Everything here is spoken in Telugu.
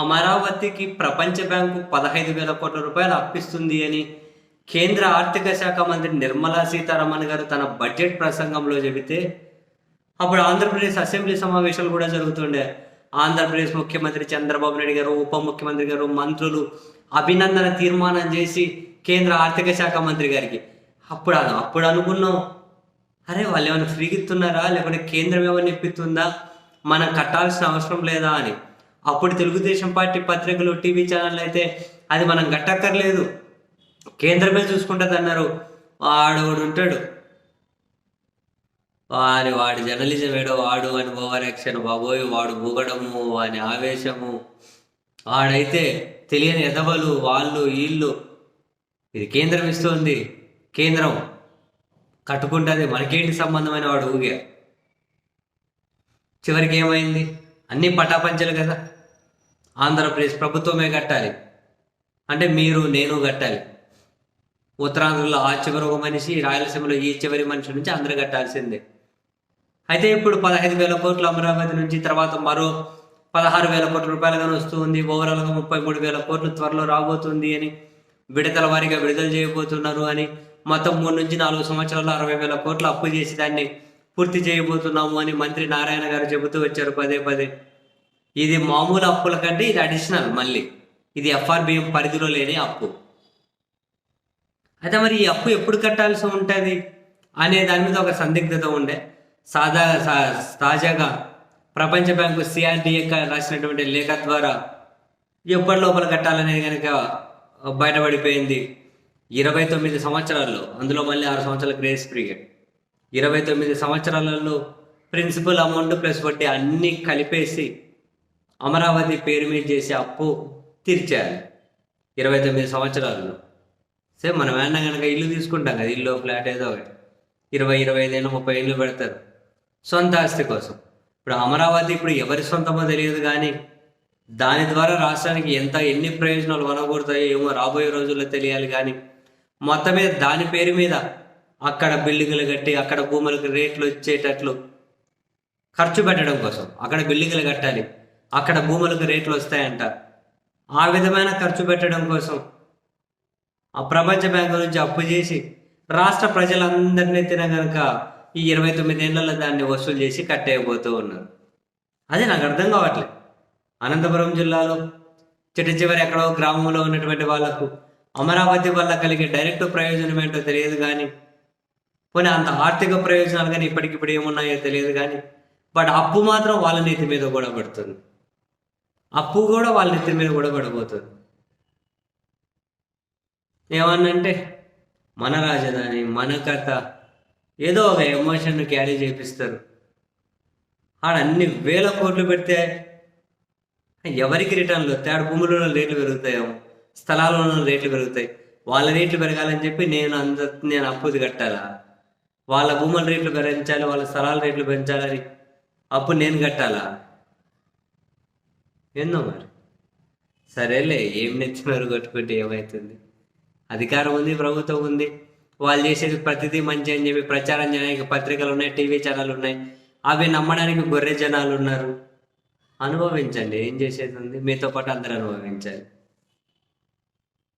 అమరావతికి ప్రపంచ బ్యాంకు 15,000 కోట్ల రూపాయలు అప్పిస్తుంది అని కేంద్ర ఆర్థిక శాఖ మంత్రి నిర్మలా సీతారామన్ గారు తన బడ్జెట్ ప్రసంగంలో చెబితే అప్పుడు ఆంధ్రప్రదేశ్ అసెంబ్లీ సమావేశాలు కూడా జరుగుతుండే. ఆంధ్రప్రదేశ్ ముఖ్యమంత్రి చంద్రబాబు నాయుడు గారు, ఉప ముఖ్యమంత్రి గారు, మంత్రులు అభినందన తీర్మానం చేసి కేంద్ర ఆర్థిక శాఖ మంత్రి గారికి అప్పుడు అనుకున్నాం, అరే వాళ్ళు ఏమైనా ఫ్రీగా ఇస్తున్నారా, లేకుంటే కేంద్రం ఏమైనా ఇప్పిస్తుందా, మనం కట్టాల్సిన అవసరం లేదా అని. అప్పుడు తెలుగుదేశం పార్టీ పత్రికలు, టీవీ ఛానళ్ళు అయితే అది మనం కట్టక్కర్లేదు, కేంద్రమే చూసుకుంటుంది అన్నారు. వాడు ఉంటాడు, వాడి జర్నలిజం ఏడో వాడు అని ఓవర్ యాక్షన్, బాబోయ్ వాడు ఊగడము, వాని ఆవేశము, వాడైతే తెలియని ఎదవలు వాళ్ళు వీళ్ళు, ఇది కేంద్రం ఇస్తుంది, కేంద్రం కట్టుకుంటుంది, మనకేంటి సంబంధమైన వాడు ఊగా. చివరికి ఏమైంది, అన్నీ పటాపంచలు కదా, ఆంధ్రప్రదేశ్ ప్రభుత్వమే కట్టాలి అంటే మీరు నేను కట్టాలి. ఉత్తరాంధ్రలో ఆ చివరి ఒక మనిషి, రాయలసీమలో ఈ చివరి మనిషి నుంచి అందరూ కట్టాల్సిందే. అయితే ఇప్పుడు 15,000 కోట్లు అమరావతి నుంచి, తర్వాత మరో 16,000 కోట్ల రూపాయలుగానే వస్తుంది. ఓవరాల్గా 33,000 కోట్లు త్వరలో రాబోతుంది అని, విడతల వారీగా విడుదల చేయబోతున్నారు అని, మొత్తం 3 నుంచి 4 సంవత్సరాల్లో 60,000 కోట్లు అప్పు చేసి దాన్ని పూర్తి చేయబోతున్నాము అని మంత్రి నారాయణ గారు చెబుతూ వచ్చారు పదే పదే. ఇది మామూలు అప్పుల కంటే ఇది అడిషనల్, మళ్ళీ ఇది ఎఫ్ఆర్బిఎం పరిధిలో లేని అప్పు. అయితే మరి ఈ అప్పు ఎప్పుడు కట్టాల్సి ఉంటుంది అనే దాని మీద ఒక సందిగ్ధత ఉండే. తాజాగా ప్రపంచ బ్యాంకు సిఆర్డిఏ రాసినటువంటి లేఖ ద్వారా ఎప్పటి లోపల కట్టాలనేది కనుక బయటపడిపోయింది. 29 సంవత్సరాల్లో, అందులో మళ్ళీ 6 సంవత్సరాల గ్రేస్ పీరియడ్, 29 సంవత్సరాలలో ప్రిన్సిపల్ అమౌంట్ ప్లస్ వడ్డీ అన్నీ కలిపేసి అమరావతి పేరు మీద చేసి అప్పు తీర్చేయాలి 29 సంవత్సరాలలో. సేమ్ మనం ఏమన్నా కనుక ఇల్లు తీసుకుంటాం కదా, ఇల్లు ఫ్లాట్ ఏదో ఒకటి 20-25 ఏళ్ళు 30 ఏళ్ళు పెడతారు సొంత ఆస్తి కోసం. ఇప్పుడు అమరావతి ఇప్పుడు ఎవరి సొంతమో తెలియదు, కానీ దాని ద్వారా రాష్ట్రానికి ఎన్ని ప్రయోజనాలు వనగూడతాయో ఏమో రాబోయే రోజుల్లో తెలియాలి. కానీ మొత్తం మీద దాని పేరు మీద అక్కడ బిల్డింగులు కట్టి, అక్కడ భూములకు రేట్లు వచ్చేటట్లు ఖర్చు పెట్టడం కోసం అక్కడ బిల్డింగులు కట్టాలి, అక్కడ భూములకు రేట్లు వస్తాయంట. ఆ విధమైన ఖర్చు పెట్టడం కోసం ఆ ప్రపంచ బ్యాంకు నుంచి అప్పు చేసి రాష్ట్ర ప్రజలందరినీ కనుక ఈ 29 ఏళ్లలో దాన్ని వసూలు చేసి కట్టేయబోతూ ఉన్నారు. అదే నాకు అర్థం కావట్లేదు. అనంతపురం జిల్లాలో చివరి ఎక్కడో గ్రామంలో ఉన్నటువంటి వాళ్లకు అమరావతి వల్ల కలిగే డైరెక్ట్ ప్రయోజనం ఏంటో తెలియదు, కానీ పోనీ అంత ఆర్థిక ప్రయోజనాలు కానీ ఇప్పటికిప్పుడు ఏమున్నాయో తెలియదు, కానీ బట్ అప్పు మాత్రం వాళ్ళ నెత్తి మీద కూడా పడుతుంది. అప్పు కూడా వాళ్ళ నెత్తి మీద కూడా పడబోతుంది. ఏమన్నంటే మన రాజధాని, మన కథ, ఏదో ఒక ఎమోషన్ క్యారీ చేపిస్తారు. ఆడ అన్ని వేల కోట్లు పెడితే ఎవరికి రిటర్న్లు వస్తాయి? ఆడ భూములలో రేట్లు పెరుగుతాయేమో, స్థలాలలో రేట్లు పెరుగుతాయి. వాళ్ళ రేట్లు పెరగాలని చెప్పి నేను అప్పుది కట్టాలా? వాళ్ళ భూముల రేట్లు పెంచాలి, వాళ్ళ స్థలాల రేట్లు పెంచాలని అప్పు నేను కట్టాలా? ఏందో మరి. సరేలే, ఏం నెచ్చినారు కొట్టుకుంటే ఏమవుతుంది? అధికారం ఉంది, ప్రభుత్వం ఉంది, వాళ్ళు చేసేది ప్రతిదీ మంచి అని చెప్పి ప్రచారం చేయడానికి పత్రికలు ఉన్నాయి, టీవీ ఛానల్ ఉన్నాయి, అవి నమ్మడానికి గొర్రె జనాలు ఉన్నారు. అనుభవించండి, ఏం చేసేది ఉంది, మీతో పాటు అందరూ అనుభవించాలి.